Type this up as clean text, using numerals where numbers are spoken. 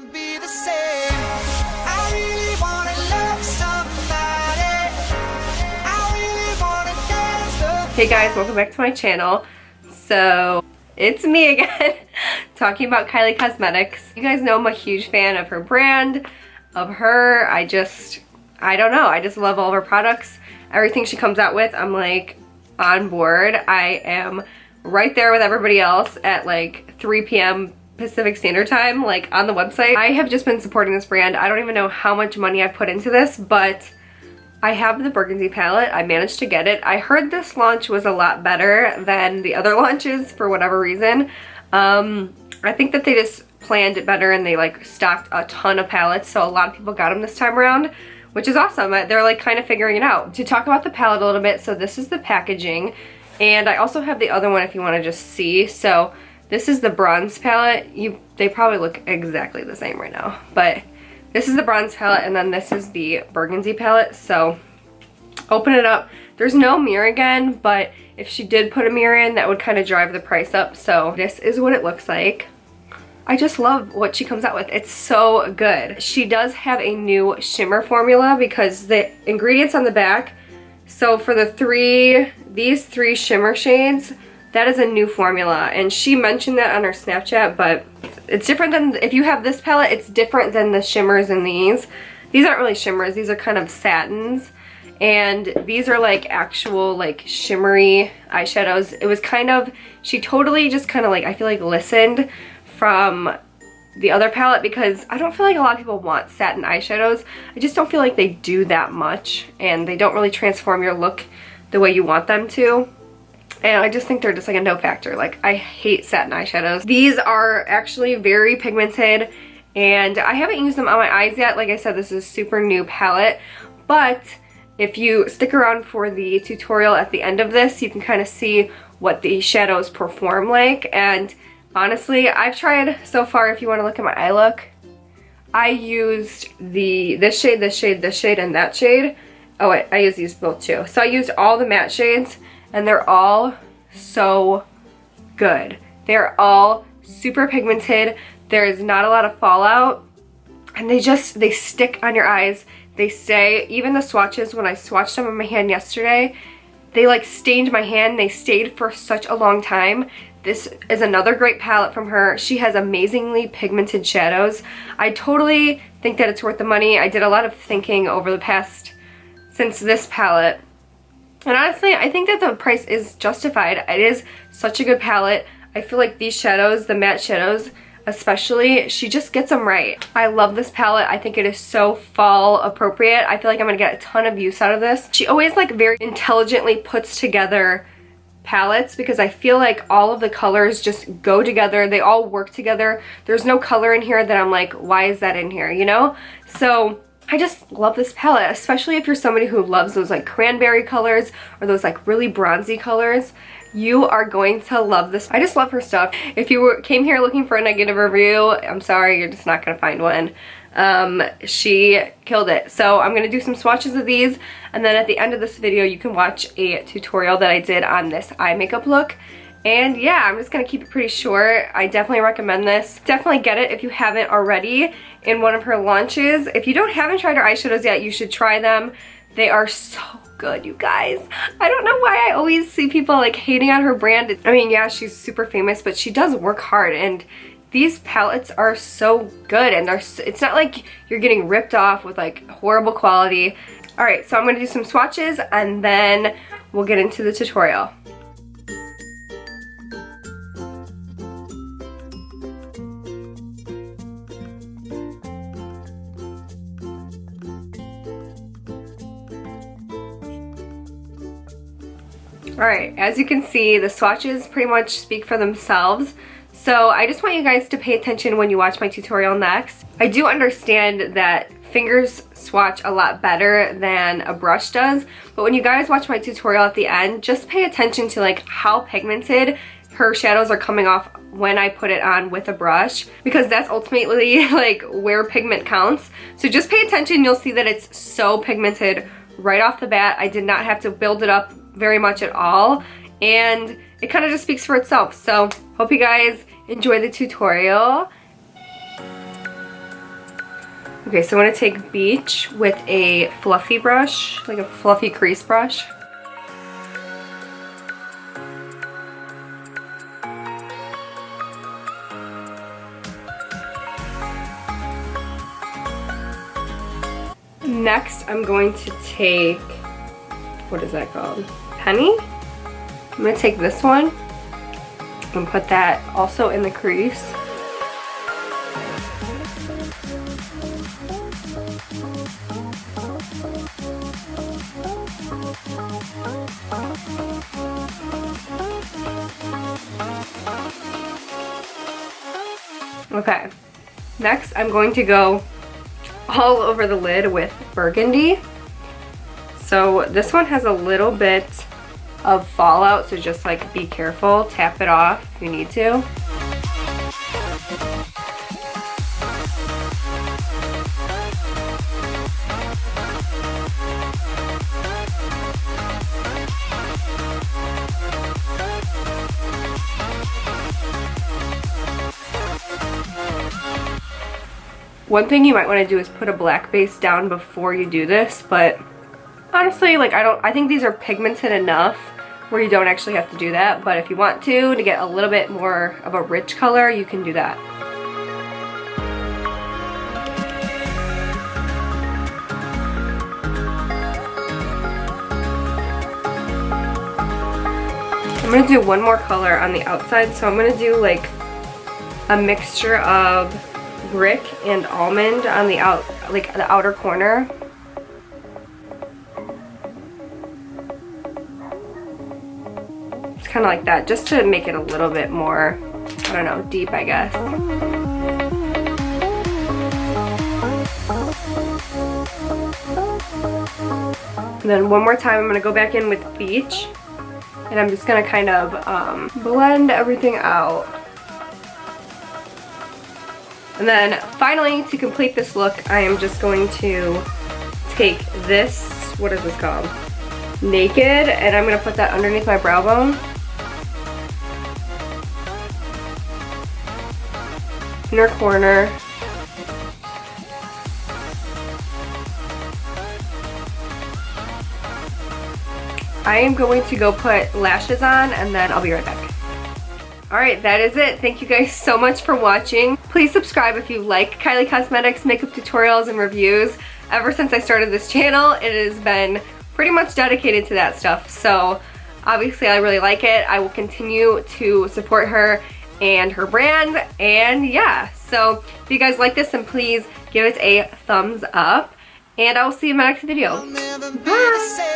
be the same. I really wanna love somebody. I really wanna dance. Hey guys, welcome back to my channel. So it's me again talking about Kylie Cosmetics. You guys know I'm a huge fan of her brand, of her. I don't know, I just love all of her products. Everything she comes out with, I'm like on board. I am right there with everybody else at like 3 p.m. Pacific Standard Time, like on the website. I have just been supporting this brand. I don't even know how much money I put into this, but I have the Burgundy palette. I managed to get it. I heard this launch was a lot better than the other launches for whatever reason. I think that they just planned it better and they like stocked a ton of palettes, so a lot of people got them this time around, which is awesome. They're like kind of figuring it out. To talk about the palette a little bit, so this is the packaging, and I also have the other one if you want to just see. So this is the bronze palette. They probably look exactly the same right now, but this is the bronze palette, and then this is the burgundy palette. So open it up. There's no mirror again, but if she did put a mirror in, that would kind of drive the price up. So this is what it looks like. I just love what she comes out with. It's so good. She does have a new shimmer formula because the ingredients on the back, so for these three shimmer shades, that is a new formula, and she mentioned that on her Snapchat, but it's different than, if you have this palette, it's different than the shimmers in these. These aren't really shimmers, these are kind of satins, and these are like actual like shimmery eyeshadows. It was kind of, she totally just kind of like, I feel like listened from the other palette, because I don't feel like a lot of people want satin eyeshadows. I just don't feel like they do that much, and they don't really transform your look the way you want them to. And I just think they're just like a no factor. Like, I hate satin eyeshadows. These are actually very pigmented, and I haven't used them on my eyes yet. Like I said, this is a super new palette, but if you stick around for the tutorial at the end of this, you can kind of see what the shadows perform like. And honestly, I've tried so far, if you want to look at my eye look, I used this shade, this shade, this shade, and that shade. Oh wait, I used these both too. So I used all the matte shades, and they're all so good. They're all super pigmented. There's not a lot of fallout, and they stick on your eyes. They stay. Even the swatches, when I swatched them on my hand yesterday, they like stained my hand. They stayed for such a long time. This is another great palette from her. She has amazingly pigmented shadows. I totally think that it's worth the money. I did a lot of thinking over the past, since this palette, and honestly, I think that the price is justified. It is such a good palette. I feel like these shadows, the matte shadows especially, she just gets them right. I love this palette. I think it is so fall appropriate. I feel like I'm gonna get a ton of use out of this. She always like very intelligently puts together palettes, because I feel like all of the colors just go together. They all work together. There's no color in here that I'm like, why is that in here, you know? So I just love this palette, especially if you're somebody who loves those like cranberry colors or those like really bronzy colors. You are going to love this. I just love her stuff. If you came here looking for a negative review, I'm sorry, you're just not gonna find one. She killed it. So I'm gonna do some swatches of these, and then at the end of this video you can watch a tutorial that I did on this eye makeup look. And yeah, I'm just gonna keep it pretty short. I definitely recommend this. Definitely get it if you haven't already in one of her launches. If you haven't tried her eyeshadows yet, you should try them. They are so good, you guys. I don't know why I always see people like hating on her brand. I mean, yeah, she's super famous, but she does work hard, and these palettes are so good, and it's not like you're getting ripped off with like horrible quality. All right, so I'm gonna do some swatches, and then we'll get into the tutorial. Alright, as you can see, the swatches pretty much speak for themselves. So I just want you guys to pay attention when you watch my tutorial next. I do understand that fingers swatch a lot better than a brush does, but when you guys watch my tutorial at the end, just pay attention to like how pigmented her shadows are coming off when I put it on with a brush, because that's ultimately like where pigment counts. So just pay attention, you'll see that it's so pigmented right off the bat. I did not have to build it up very much at all, and it kind of just speaks for itself. So hope you guys enjoy the tutorial. Okay, so I'm gonna take Beach with a fluffy brush, like a fluffy crease brush. Next, I'm going to take, what is that called? Penny? I'm gonna take this one and put that also in the crease. Okay, next I'm going to go all over the lid with Burgundy. So this one has a little bit of fallout, so just like be careful, tap it off if you need to. One thing you might want to do is put a black base down before you do this, but honestly, like I think these are pigmented enough where you don't actually have to do that, but if you want to get a little bit more of a rich color, you can do that. I'm gonna do one more color on the outside, so I'm gonna do like a mixture of brick and almond on the the outer corner. It's kind of like that, just to make it a little bit more, I don't know, deep, I guess. And then one more time I'm gonna go back in with Beach, and I'm just gonna kind of blend everything out. And then finally, to complete this look, I am just going to take this, what is this called? Naked, and I'm going to put that underneath my brow bone. Inner corner. I am going to go put lashes on, and then I'll be right back. Alright, that is it. Thank you guys so much for watching. Please subscribe if you like KYLIE Cosmetics makeup tutorials and reviews. Ever since I started this channel, it has been pretty much dedicated to that stuff. So obviously I really like it. I will continue to support her and her brand. And yeah, so if you guys like this, then please give it a thumbs up. And I will see you in my next video. Bye!